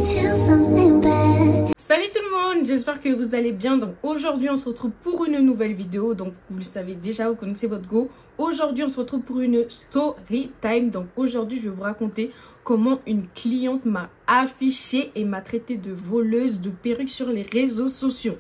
Salut tout le monde, j'espère que vous allez bien. Donc aujourd'hui on se retrouve pour une nouvelle vidéo. Donc vous le savez déjà, vous connaissez votre go. Aujourd'hui on se retrouve pour une story time. Donc aujourd'hui je vais vous raconter comment une cliente m'a affiché et m'a traité de voleuse de perruques sur les réseaux sociaux.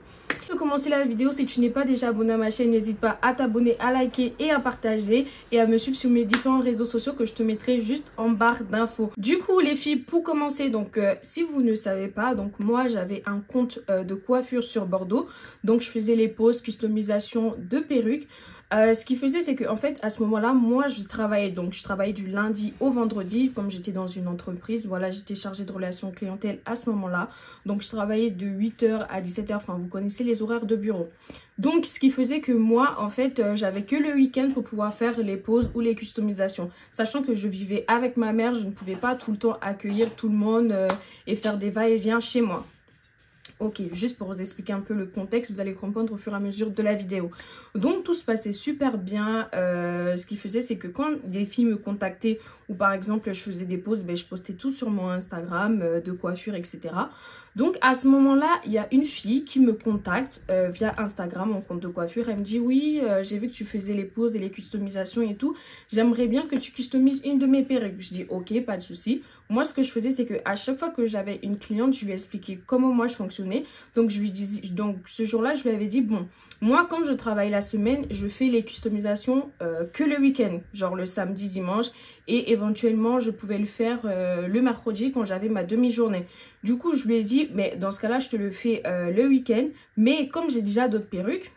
Pour commencer la vidéo, si tu n'es pas déjà abonné à ma chaîne, n'hésite pas à t'abonner, à liker et à partager et à me suivre sur mes différents réseaux sociaux que je te mettrai juste en barre d'infos. Du coup les filles, pour commencer, donc si vous ne savez pas, donc moi j'avais un compte de coiffure sur Bordeaux, donc je faisais les poses, customisation de perruques. Ce qui faisait, c'est qu'en fait, à ce moment-là, moi, je travaillais du lundi au vendredi, comme j'étais dans une entreprise. Voilà, j'étais chargée de relations clientèle à ce moment-là. Donc, je travaillais de 8h à 17h. Enfin, vous connaissez les horaires de bureau. Donc, ce qui faisait que moi, en fait, j'avais que le week-end pour pouvoir faire les poses ou les customisations. Sachant que je vivais avec ma mère, je ne pouvais pas tout le temps accueillir tout le monde et faire des va-et-vient chez moi. Ok, juste pour vous expliquer un peu le contexte, vous allez comprendre au fur et à mesure de la vidéo. Donc tout se passait super bien. Ce qui faisait, c'est que quand des filles me contactaient ou par exemple je faisais des posts, je postais tout sur mon Instagram de coiffure, etc. Donc à ce moment-là, il y a une fille qui me contacte via Instagram, mon compte de coiffure. Elle me dit oui, j'ai vu que tu faisais les poses et les customisations et tout. J'aimerais bien que tu customises une de mes perruques. Je dis ok, pas de souci. Moi, ce que je faisais, c'est que à chaque fois que j'avais une cliente, je lui expliquais comment moi je fonctionnais. Donc, ce jour-là, je lui avais dit, bon, moi, comme je travaille la semaine, je fais les customisations que le week-end, genre le samedi, dimanche. Et éventuellement, je pouvais le faire le mercredi quand j'avais ma demi-journée. Du coup, je lui ai dit, mais dans ce cas-là, je te le fais le week-end. Mais comme j'ai déjà d'autres perruques,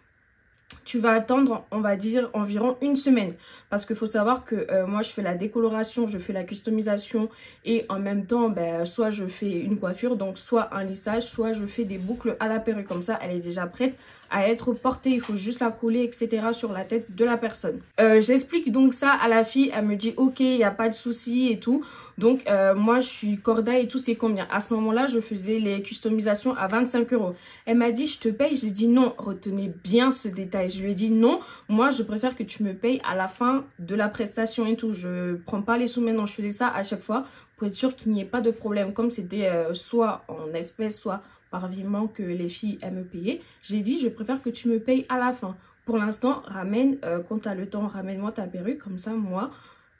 tu vas attendre, on va dire, environ une semaine. Parce qu'il faut savoir que moi, je fais la décoloration, je fais la customisation. Et en même temps, soit je fais une coiffure, donc soit un lissage, soit je fais des boucles à la perruque. Comme ça, elle est déjà prête à être portée. Il faut juste la coller, etc. sur la tête de la personne. J'explique donc ça à la fille. Elle me dit, ok, il n'y a pas de souci et tout. Donc, moi, je suis corda et tout, c'est combien? À ce moment-là, je faisais les customisations à 25 €. Elle m'a dit, je te paye. J'ai dit non, retenez bien ce détail. Je lui ai dit non, moi, je préfère que tu me payes à la fin de la prestation et tout. Je prends pas les sous maintenant. Je faisais ça à chaque fois pour être sûr qu'il n'y ait pas de problème. Comme c'était soit en espèces, soit par virement que les filles aiment me payer. J'ai dit, je préfère que tu me payes à la fin. Pour l'instant, ramène, quand tu as le temps, ramène-moi ta perruque. Comme ça, moi...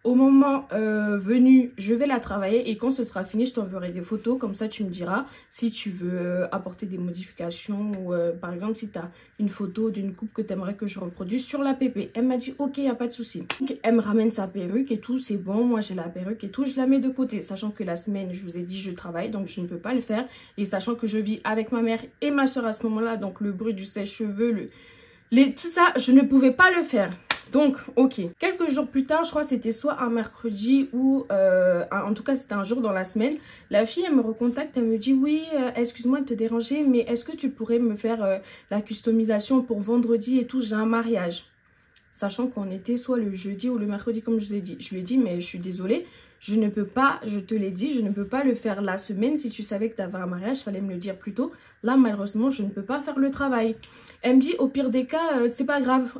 Au moment venu, je vais la travailler et quand ce sera fini, je t'enverrai des photos. Comme ça, tu me diras si tu veux apporter des modifications ou par exemple, si tu as une photo d'une coupe que tu aimerais que je reproduise sur la PP. Elle m'a dit, ok, il n'y a pas de souci. Donc, elle me ramène sa perruque et tout, c'est bon. Moi, j'ai la perruque et tout, je la mets de côté. Sachant que la semaine, je vous ai dit, je travaille, donc je ne peux pas le faire. Et sachant que je vis avec ma mère et ma soeur à ce moment-là, donc le bruit du sèche-cheveux, tout ça, je ne pouvais pas le faire. Donc, ok. Quelques jours plus tard, je crois que c'était soit un mercredi ou... en tout cas, c'était un jour dans la semaine. La fille, elle me recontacte, elle me dit, oui, excuse-moi de te déranger, mais est-ce que tu pourrais me faire la customisation pour vendredi et tout? J'ai un mariage. Sachant qu'on était soit le jeudi ou le mercredi, comme je vous ai dit. Je lui ai dit, mais je suis désolée, je ne peux pas, je te l'ai dit, je ne peux pas le faire la semaine. Si tu savais que tu avais un mariage, il fallait me le dire plus tôt. Là, malheureusement, je ne peux pas faire le travail. Elle me dit, au pire des cas, c'est pas grave.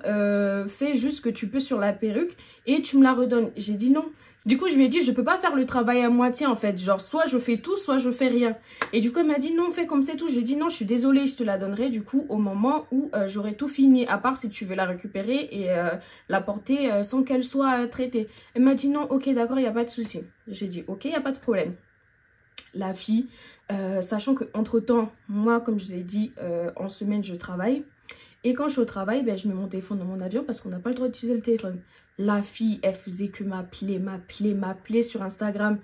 Fais juste ce que tu peux sur la perruque et tu me la redonnes. J'ai dit non. Du coup, je lui ai dit, je peux pas faire le travail à moitié en fait. Genre, soit je fais tout, soit je fais rien. Et du coup, elle m'a dit, non, fais comme c'est tout. Je lui ai dit, non, je suis désolée, je te la donnerai du coup au moment où j'aurai tout fini. À part si tu veux la récupérer et la porter sans qu'elle soit traitée. Elle m'a dit, non, ok, d'accord, il n'y a pas de souci. J'ai dit, ok, il n'y a pas de problème. La fille, sachant qu'entre temps, moi, comme je vous ai dit, en semaine, je travaille. Et quand je suis au travail, je mets mon téléphone dans mon avion parce qu'on n'a pas le droit d'utiliser le téléphone. La fille, elle faisait que m'appeler sur Instagram.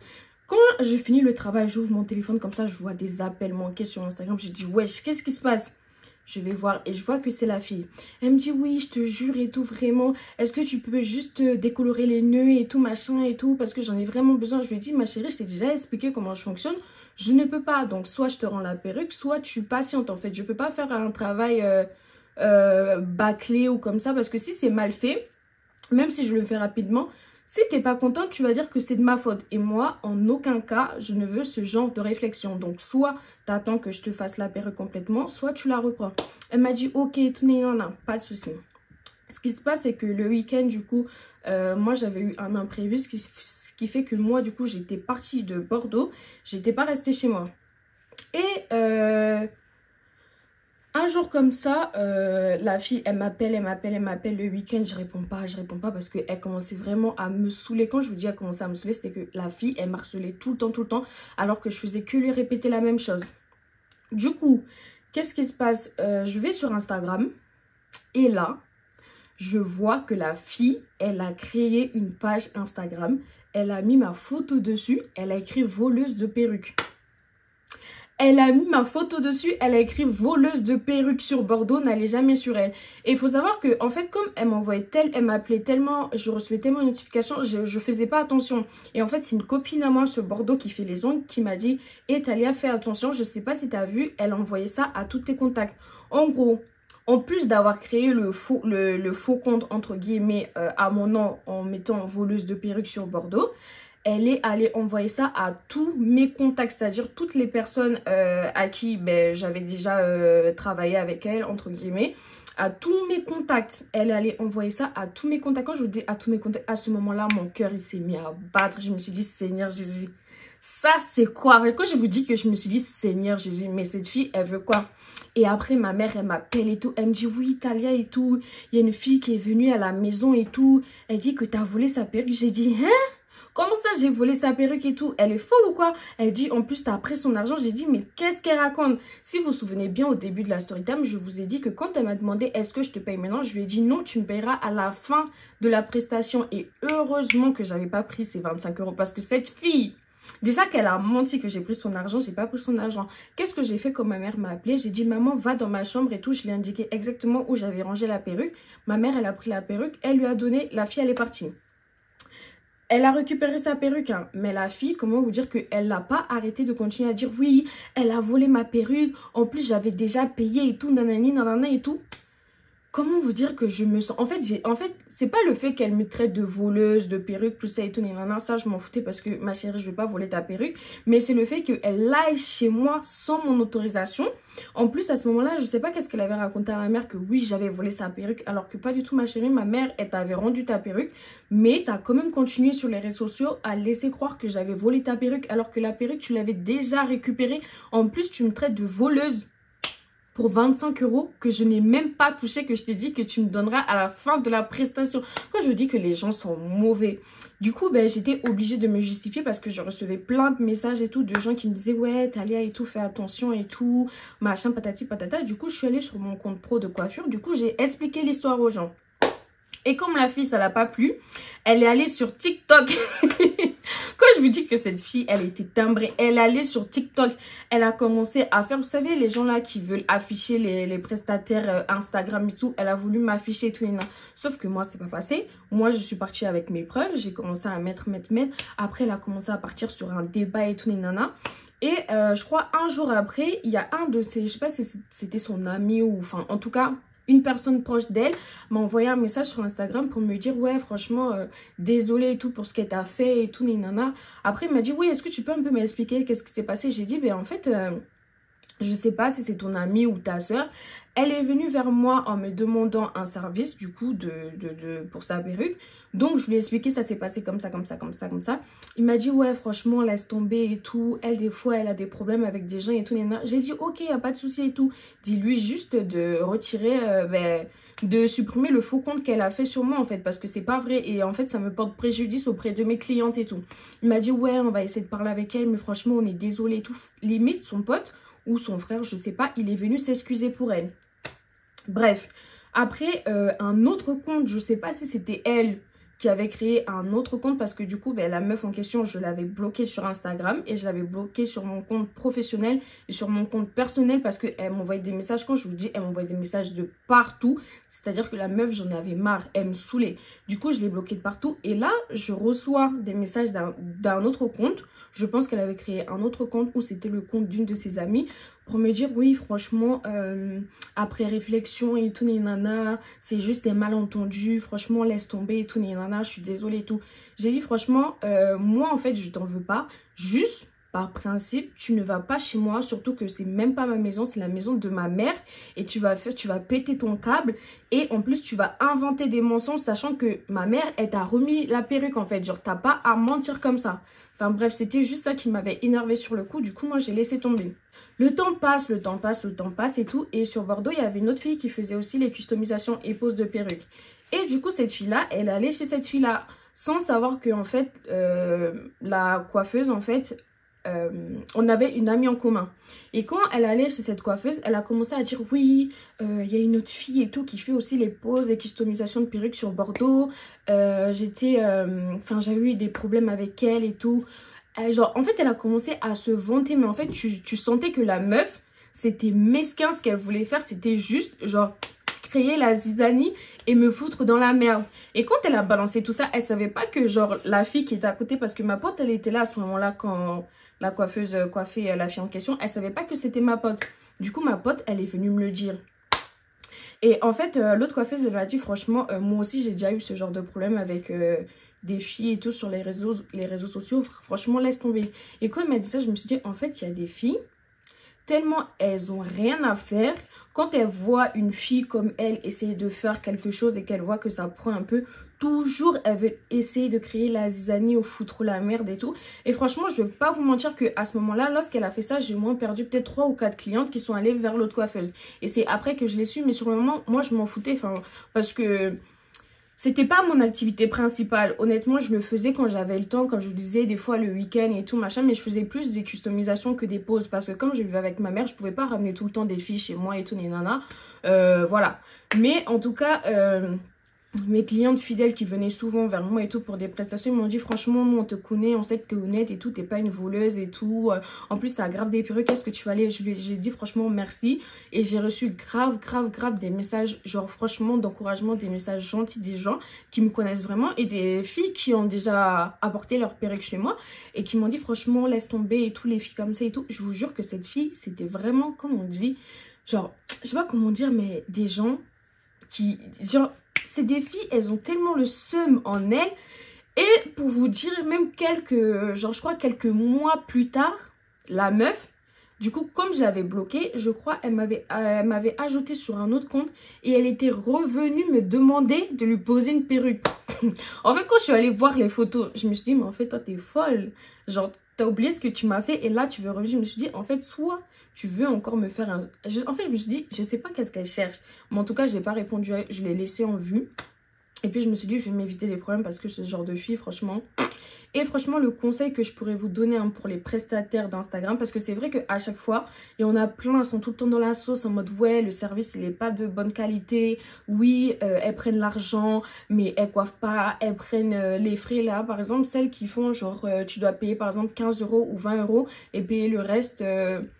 Quand j'ai fini le travail, j'ouvre mon téléphone comme ça, je vois des appels manqués sur Instagram. Je dis, wesh, qu'est-ce qui se passe? Je vais voir et je vois que c'est la fille. Elle me dit, oui, je te jure et tout, vraiment. Est-ce que tu peux juste décolorer les nœuds et tout, machin et tout, parce que j'en ai vraiment besoin. Je lui ai dit, ma chérie, je t'ai déjà expliqué comment je fonctionne. Je ne peux pas. Donc, soit je te rends la perruque, soit tu patientes en fait. Je ne peux pas faire un travail... bâclé ou comme ça, parce que si c'est mal fait, même si je le fais rapidement, si t'es pas contente, tu vas dire que c'est de ma faute. Et moi, en aucun cas, je ne veux ce genre de réflexion. Donc, soit t'attends que je te fasse la perruque complètement, soit tu la reprends. Elle m'a dit, ok, tenez, pas de souci. Ce qui se passe, c'est que le week-end, du coup, moi, j'avais eu un imprévu, ce qui fait que moi, du coup, j'étais partie de Bordeaux. J'étais pas restée chez moi. Et un jour comme ça, la fille, elle m'appelle le week-end, je réponds pas parce qu'elle commençait vraiment à me saouler. Quand je vous dis elle commençait à me saouler, c'était que la fille, elle m'harcelait tout le temps, alors que je faisais que lui répéter la même chose. Du coup, qu'est-ce qui se passe? Je vais sur Instagram et là, je vois que la fille, elle a créé une page Instagram. Elle a mis ma photo dessus, elle a écrit voleuse de perruques. Elle a mis ma photo dessus, elle a écrit voleuse de perruques sur Bordeaux, n'allez jamais sur elle. Et il faut savoir que, en fait, comme elle m'envoyait elle m'appelait tellement, je recevais tellement de notifications, je faisais pas attention. Et en fait, c'est une copine à moi sur Bordeaux qui fait les ongles qui m'a dit, et Talia, fais attention, je sais pas si tu as vu, elle envoyait ça à tous tes contacts. En gros, en plus d'avoir créé le faux compte, entre guillemets, à mon nom en mettant voleuse de perruques sur Bordeaux, elle est allée envoyer ça à tous mes contacts, c'est-à-dire toutes les personnes à qui j'avais déjà travaillé avec elle, entre guillemets, à tous mes contacts. Elle est allée envoyer ça à tous mes contacts. Quand je vous dis à tous mes contacts, à ce moment-là, mon cœur, il s'est mis à battre. Je me suis dit, Seigneur Jésus, ça c'est quoi? Quand je vous dis que je me suis dit, Seigneur Jésus, mais cette fille, elle veut quoi? Et après, ma mère, elle m'appelle et tout. Elle me dit, oui, Talia et tout. Il y a une fille qui est venue à la maison et tout. Elle dit que tu as volé sa perruque. J'ai dit, hein? Comment ça, j'ai volé sa perruque et tout? Elle est folle ou quoi? Elle dit, en plus, t'as pris son argent. J'ai dit, mais qu'est-ce qu'elle raconte? Si vous vous souvenez bien, au début de la story time, je vous ai dit que quand elle m'a demandé, est-ce que je te paye maintenant? Je lui ai dit, non, tu me payeras à la fin de la prestation. Et heureusement que j'avais pas pris ces 25 € parce que cette fille, déjà qu'elle a menti que j'ai pris son argent, j'ai pas pris son argent. Qu'est-ce que j'ai fait quand ma mère m'a appelé? J'ai dit, maman, va dans ma chambre et tout. Je lui ai indiqué exactement où j'avais rangé la perruque. Ma mère, elle a pris la perruque. Elle lui a donné. La fille, elle est partie. Elle a récupéré sa perruque, hein. Mais la fille, comment vous dire qu'elle n'a pas arrêté de continuer à dire oui, elle a volé ma perruque. En plus, j'avais déjà payé et tout, nanani, nanana et tout. Comment vous dire que je me sens... En fait, c'est pas le fait qu'elle me traite de voleuse, de perruque, tout ça et tout. Non, ça, je m'en foutais parce que, ma chérie, je vais pas voler ta perruque. Mais c'est le fait qu'elle aille chez moi sans mon autorisation. En plus, à ce moment-là, je sais pas qu'est-ce qu'elle avait raconté à ma mère que oui, j'avais volé sa perruque. Alors que pas du tout, ma chérie. Ma mère, elle t'avait rendu ta perruque. Mais t'as quand même continué sur les réseaux sociaux à laisser croire que j'avais volé ta perruque. Alors que la perruque, tu l'avais déjà récupérée. En plus, tu me traites de voleuse pour 25 € que je n'ai même pas touché, que je t'ai dit que tu me donneras à la fin de la prestation. Quand je dis que les gens sont mauvais. Du coup, j'étais obligée de me justifier parce que je recevais plein de messages et tout de gens qui me disaient « Ouais, Talia et tout, fais attention et tout, machin, patati patata ». Du coup, je suis allée sur mon compte pro de coiffure. Du coup, j'ai expliqué l'histoire aux gens. Et comme la fille, ça l'a pas plu, elle est allée sur TikTok. Quand je vous dis que cette fille, elle était timbrée, elle allait sur TikTok. Elle a commencé à faire, vous savez, les gens là qui veulent afficher les prestataires Instagram et tout. Elle a voulu m'afficher et tout. Sauf que moi, c'est pas passé. Moi, je suis partie avec mes preuves. J'ai commencé à mettre. Après, elle a commencé à partir sur un débat et tout. Et je crois un jour après, il y a un de ses, je sais pas si c'était son ami ou, enfin, en tout cas... Une personne proche d'elle m'a envoyé un message sur Instagram pour me dire « Ouais, franchement, désolée et tout pour ce qu'elle t'a fait et tout, nanana. » Après, il m'a dit « Oui, est-ce que tu peux un peu m'expliquer qu'est-ce qui s'est passé ?» J'ai dit « En fait, je sais pas si c'est ton amie ou ta soeur. Elle est venue vers moi en me demandant un service, du coup, pour sa perruque. Donc, je lui ai expliqué, ça s'est passé comme ça. Il m'a dit, ouais, franchement, laisse tomber et tout. Elle, des fois, elle a des problèmes avec des gens et tout. J'ai dit, ok, y a pas de souci et tout. Dis-lui juste de retirer, de supprimer le faux compte qu'elle a fait sur moi, en fait. Parce que c'est pas vrai. Et en fait, ça me porte préjudice auprès de mes clientes et tout. Il m'a dit, ouais, on va essayer de parler avec elle. Mais franchement, on est désolé et tout. Limite, son pote ou son frère, je sais pas, il est venu s'excuser pour elle. Bref, après, un autre compte, je sais pas si c'était elle qui avait créé un autre compte parce que du coup, la meuf en question, je l'avais bloquée sur Instagram et je l'avais bloquée sur mon compte professionnel et sur mon compte personnel parce qu'elle m'envoyait des messages, quand je vous dis, elle m'envoyait des messages de partout. C'est-à-dire que la meuf, j'en avais marre, elle me saoulait. Du coup, je l'ai bloquée de partout et là, je reçois des messages d'un autre compte. Je pense qu'elle avait créé un autre compte ou c'était le compte d'une de ses amies pour me dire oui franchement après réflexion et tout nana, c'est juste des malentendus, franchement laisse tomber et tout nana, je suis désolée et tout. J'ai dit franchement moi en fait je t'en veux pas, juste par principe, tu ne vas pas chez moi, surtout que c'est même pas ma maison, c'est la maison de ma mère. Et tu vas péter ton câble. Et en plus, tu vas inventer des mensonges, sachant que ma mère, elle t'a remis la perruque en fait. Genre, t'as pas à mentir comme ça. Enfin bref, c'était juste ça qui m'avait énervé sur le coup. Du coup, moi, j'ai laissé tomber. Le temps passe, le temps passe, le temps passe et tout. Et sur Bordeaux, il y avait une autre fille qui faisait aussi les customisations et poses de perruques. Et du coup, cette fille-là, elle allait chez cette fille-là sans savoir que, en fait, la coiffeuse, en fait, on avait une amie en commun. Et quand elle allait chez cette coiffeuse, elle a commencé à dire oui, il y a une autre fille et tout qui fait aussi les poses et customisations de perruques sur Bordeaux. J'avais eu des problèmes avec elle et tout. Genre, en fait, elle a commencé à se vanter, mais en fait, tu sentais que la meuf, c'était mesquin ce qu'elle voulait faire. C'était juste, genre, créer la zizanie et me foutre dans la merde. Et quand elle a balancé tout ça, elle savait pas que, genre, la fille qui était à côté, parce que ma pote, elle était là à ce moment-là quand la coiffeuse coiffait la fille en question, elle savait pas que c'était ma pote. Du coup, ma pote, elle est venue me le dire. Et en fait, l'autre coiffeuse, elle m'a dit, franchement, moi aussi, j'ai déjà eu ce genre de problème avec des filles et tout sur les réseaux sociaux. Franchement, laisse tomber. Et quand elle m'a dit ça, je me suis dit, en fait, il y a des filles, tellement elles ont rien à faire. Quand elles voient une fille comme elle essayer de faire quelque chose et qu'elle voit que ça prend un peu, toujours elles veulent essayer de créer la zizanie ou foutre la merde et tout. Et franchement, je vais pas vous mentir qu'à ce moment-là, lorsqu'elle a fait ça, j'ai moins perdu peut-être 3 ou 4 clientes qui sont allées vers l'autre coiffeuse. Et c'est après que je l'ai su, mais sur le moment, moi je m'en foutais, parce que c'était pas mon activité principale. Honnêtement, je le faisais quand j'avais le temps, comme je vous disais, des fois le week-end et tout, machin. Mais je faisais plus des customisations que des poses. Parce que comme je vivais avec ma mère, je pouvais pas ramener tout le temps des filles chez moi et tout, les nanas. Voilà. Mais en tout cas, mes clientes fidèles qui venaient souvent vers moi et tout pour des prestations, ils m'ont dit franchement, nous on te connaît, on sait que t'es honnête et tout, t'es pas une voleuse et tout. En plus, t'as grave des perruques, qu'est-ce que tu vas aller? J'ai dit franchement merci. Et j'ai reçu grave des messages, genre franchement d'encouragement, des messages gentils des gens qui me connaissent vraiment et des filles qui ont déjà apporté leurs perruques chez moi et qui m'ont dit franchement, laisse tomber et tout, les filles comme ça et tout. Je vous jure que cette fille, c'était vraiment, comme on dit, genre, je sais pas comment dire, mais des gens qui, genre, c'est des filles, elles ont tellement le seum en elles. Et pour vous dire, même quelques mois plus tard, la meuf, du coup, comme je l'avais bloquée, je crois, elle m'avait ajouté sur un autre compte. Et elle était revenue me demander de lui poser une perruque. En fait, quand je suis allée voir les photos, je me suis dit, mais en fait, toi, t'es folle. Genre, t'as oublié ce que tu m'as fait et là, tu veux revenir. Je me suis dit, en fait, soit tu veux encore me faire un... En fait, je me suis dit, je sais pas qu'est-ce qu'elle cherche. Mais en tout cas, j'ai pas répondu à elle. Je l'ai laissé en vue. Et puis, je me suis dit, je vais m'éviter les problèmes parce que ce genre de fille, franchement... Et franchement, le conseil que je pourrais vous donner pour les prestataires d'Instagram, parce que c'est vrai qu'à chaque fois, il y en a plein, elles sont tout le temps dans la sauce en mode ouais, le service il n'est pas de bonne qualité, oui, elles prennent l'argent, mais elles coiffent pas, elles prennent les frais là, par exemple, celles qui font genre, tu dois payer par exemple 15 € ou 20 € et payer le reste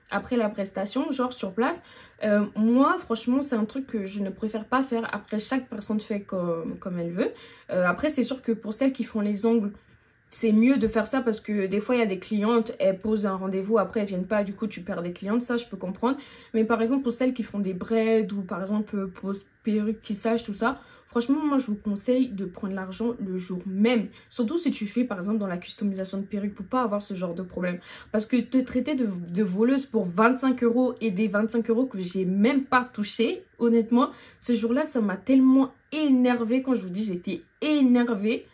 après la prestation, genre sur place. Moi, franchement, c'est un truc que je ne préfère pas faire. Après, chaque personne fait comme elle veut. Après, c'est sûr que pour celles qui font les ongles, c'est mieux de faire ça parce que des fois, il y a des clientes, elles posent un rendez-vous, après elles viennent pas, du coup, tu perds des clientes. Ça, je peux comprendre. Mais par exemple, pour celles qui font des braids ou par exemple, pose perruque, tissage, tout ça, franchement, moi, je vous conseille de prendre l'argent le jour même. Surtout si tu fais, par exemple, dans la customisation de perruque pour pas avoir ce genre de problème. Parce que te traiter de voleuse pour 25 € et des 25 € que j'ai même pas touché, honnêtement, ce jour-là, ça m'a tellement énervée. Quand je vous dis, j'étais énervée.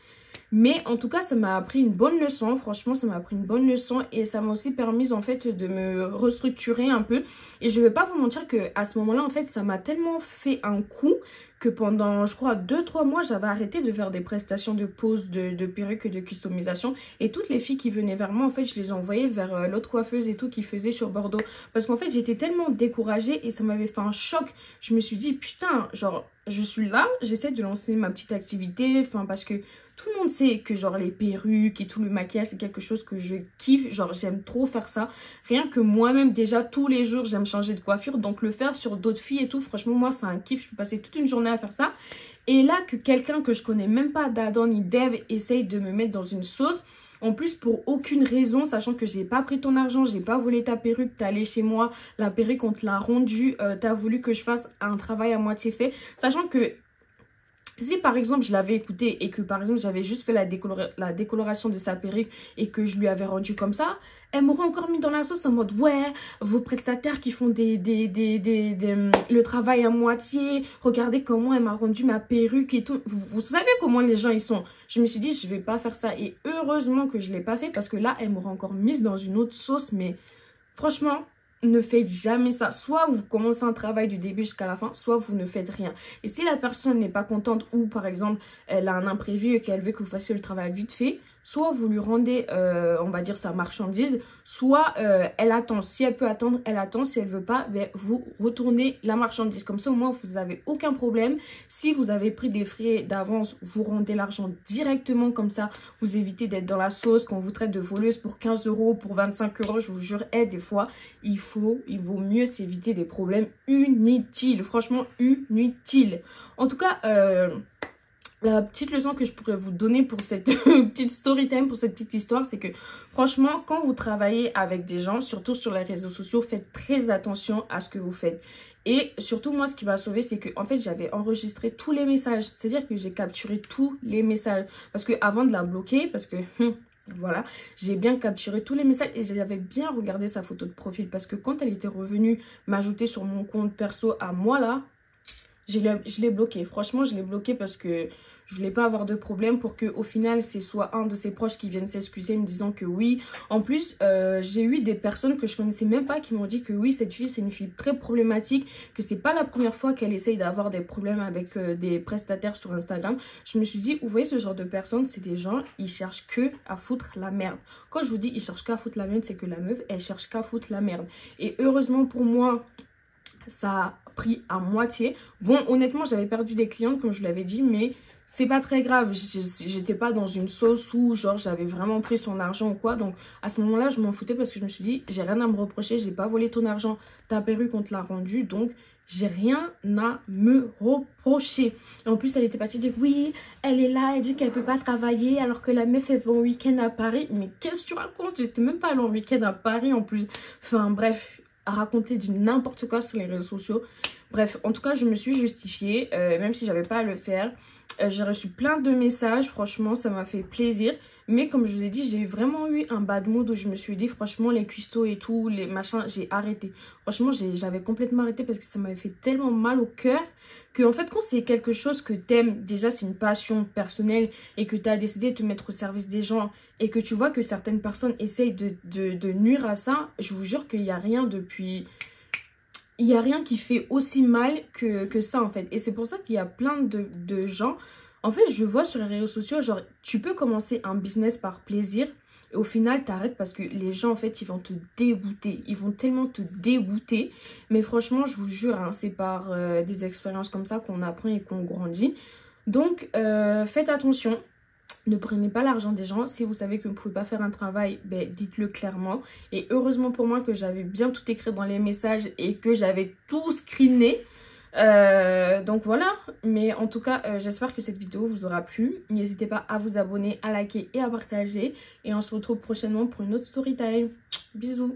Mais en tout cas, ça m'a appris une bonne leçon. Franchement, ça m'a appris une bonne leçon. Et ça m'a aussi permis, en fait, de me restructurer un peu. Et je ne vais pas vous mentir qu'à ce moment-là, en fait, ça m'a tellement fait un coup que pendant, je crois, 2-3 mois, j'avais arrêté de faire des prestations de pose, de perruques et de customisation. Et toutes les filles qui venaient vers moi, en fait, je les envoyais vers l'autre coiffeuse et tout qui faisait sur Bordeaux. Parce qu'en fait, j'étais tellement découragée et ça m'avait fait un choc. Je me suis dit, putain, genre, je suis là, j'essaie de lancer ma petite activité. Enfin, parce que tout le monde sait que genre les perruques et tout le maquillage c'est quelque chose que je kiffe, genre j'aime trop faire ça. Rien que moi-même déjà tous les jours j'aime changer de coiffure, donc le faire sur d'autres filles et tout, franchement moi c'est un kiff, je peux passer toute une journée à faire ça. Et là que quelqu'un que je connais même pas d'Adam ni d'Eve essaye de me mettre dans une sauce, en plus pour aucune raison, sachant que j'ai pas pris ton argent, j'ai pas volé ta perruque, t'es allé chez moi, la perruque on te l'a rendue, t'as voulu que je fasse un travail à moitié fait, sachant que Si par exemple je l'avais écouté et que par exemple j'avais juste fait la décoloration de sa perruque et que je lui avais rendu comme ça, elle m'aurait encore mis dans la sauce en mode ouais, vos prestataires qui font le travail à moitié, regardez comment elle m'a rendu ma perruque et tout. Vous savez comment les gens ils sont. Je me suis dit je vais pas faire ça et heureusement que je l'ai pas fait parce que là elle m'aurait encore mise dans une autre sauce, mais franchement... Ne faites jamais ça. Soit vous commencez un travail du début jusqu'à la fin, soit vous ne faites rien. Et si la personne n'est pas contente ou par exemple elle a un imprévu et qu'elle veut que vous fassiez le travail vite fait, soit vous lui rendez, on va dire, sa marchandise, soit elle attend. Si elle peut attendre, elle attend. Si elle veut pas, ben, vous retournez la marchandise. Comme ça, au moins, vous n'avez aucun problème. Si vous avez pris des frais d'avance, vous rendez l'argent directement. Comme ça, vous évitez d'être dans la sauce. Quand on vous traite de voleuse pour 15 €, pour 25 €, je vous jure, des fois, il vaut mieux s'éviter des problèmes inutiles. Franchement, inutiles. En tout cas... la petite leçon que je pourrais vous donner pour cette petite story time, pour cette petite histoire, c'est que franchement, quand vous travaillez avec des gens, surtout sur les réseaux sociaux, faites très attention à ce que vous faites. Et surtout, moi, ce qui m'a sauvée, c'est que en fait, j'avais enregistré tous les messages. C'est-à-dire que j'ai capturé tous les messages. Parce que avant de la bloquer, parce que... voilà, j'ai bien capturé tous les messages et j'avais bien regardé sa photo de profil. Parce que quand elle était revenue m'ajouter sur mon compte perso à moi, là... je l'ai bloqué. Franchement, je l'ai bloqué parce que je voulais pas avoir de problème pour que au final, c'est soit un de ses proches qui vienne s'excuser me disant que oui. En plus, j'ai eu des personnes que je connaissais même pas qui m'ont dit que oui, cette fille, c'est une fille très problématique, que c'est pas la première fois qu'elle essaye d'avoir des problèmes avec des prestataires sur Instagram. Je me suis dit, vous voyez ce genre de personnes, c'est des gens, ils cherchent que à foutre la merde. Quand je vous dis ils cherchent qu'à foutre la merde, c'est que la meuf, elle cherche qu'à foutre la merde. Et heureusement pour moi... ça a pris à moitié. Bon, honnêtement, j'avais perdu des clientes, comme je l'avais dit, mais c'est pas très grave. J'étais pas dans une sauce où, genre, j'avais vraiment pris son argent ou quoi. Donc, à ce moment-là, je m'en foutais parce que je me suis dit, j'ai rien à me reprocher. J'ai pas volé ton argent. Ta perruque, on te l'a rendu. Donc, j'ai rien à me reprocher. Et en plus, elle était partie dire, oui, elle est là, elle dit qu'elle peut pas travailler alors que la meuf, elle va en week-end à Paris. Mais qu'est-ce que tu racontes? J'étais même pas allée en week-end à Paris en plus. Enfin, bref... à raconter du n'importe quoi sur les réseaux sociaux. Bref, en tout cas, je me suis justifiée, même si j'avais pas à le faire. J'ai reçu plein de messages, franchement, ça m'a fait plaisir. Mais comme je vous ai dit, j'ai vraiment eu un bad mood où je me suis dit, franchement, les cuistots et tout, les machins, j'ai arrêté. Franchement, j'avais complètement arrêté parce que ça m'avait fait tellement mal au cœur que, en fait, quand c'est quelque chose que t'aimes, déjà, c'est une passion personnelle et que t'as décidé de te mettre au service des gens et que tu vois que certaines personnes essayent de nuire à ça, je vous jure qu'il n'y a rien depuis... il n'y a rien qui fait aussi mal que ça, en fait. Et c'est pour ça qu'il y a plein de gens... En fait, je vois sur les réseaux sociaux, genre, tu peux commencer un business par plaisir et au final, t'arrêtes parce que les gens, en fait, ils vont te dégoûter. Ils vont tellement te dégoûter. Mais franchement, je vous jure, hein, c'est par des expériences comme ça qu'on apprend et qu'on grandit. Donc, faites attention. Ne prenez pas l'argent des gens. Si vous savez que vous ne pouvez pas faire un travail, ben, dites-le clairement. Et heureusement pour moi que j'avais bien tout écrit dans les messages et que j'avais tout screené. Donc voilà, mais en tout cas j'espère que cette vidéo vous aura plu. N'hésitez pas à vous abonner, à liker et à partager, et on se retrouve prochainement pour une autre story time. Bisous.